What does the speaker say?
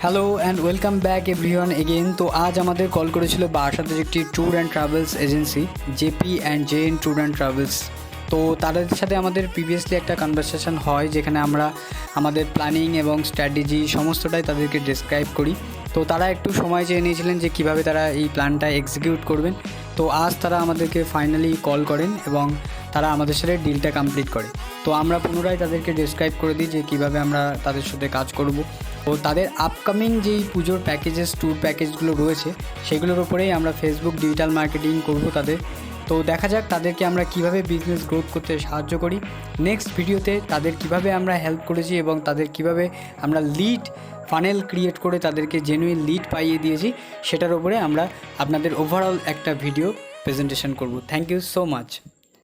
Hello and welcome back everyone again. তো আজ আমাদের কল করেছিল বারাসাতে একটি tour and travels agency JP&JN tour and travels. তো তাদের সাথে আমাদের প্রিভিয়াসলি একটা কনভারসেশন হয়, যেখানে আমরা আমাদের প্ল্যানিং এবং স্ট্র্যাটেজি সমস্তটাই তাদেরকে ডেসক্রাইব করি। তো তারা একটু সময় চেয়ে নিয়েছিলেন যে কীভাবে তারা এই প্ল্যানটা এক্সিকিউট করবেন। তো আজ তারা আমাদেরকে ফাইনালি কল করেন এবং তারা আমাদের সাথে ডিলটা কমপ্লিট করে। তো আমরা পুনরায় তাদেরকে ডেসক্রাইব করে দিই যে কীভাবে আমরা তাদের সাথে কাজ করব। তো তাদের আপকামিং যেই পুজোর প্যাকেজেস, ট্যুর প্যাকেজগুলো রয়েছে, সেগুলোর উপরেই আমরা ফেসবুক ডিজিটাল মার্কেটিং করব তাদের। তো দেখা যাক তাদেরকে আমরা কিভাবে বিজনেস গ্রোথ করতে সাহায্য করি। নেক্সট ভিডিওতে তাদের কিভাবে আমরা হেল্প করেছি এবং তাদের কিভাবে আমরা লিড ফানেল ক্রিয়েট করে তাদেরকে জেনুইন লিড পাইয়ে দিয়েছি, সেটার উপরে আমরা আপনাদের ওভারঅল একটা ভিডিও প্রেজেন্টেশন করব। Thank you so much.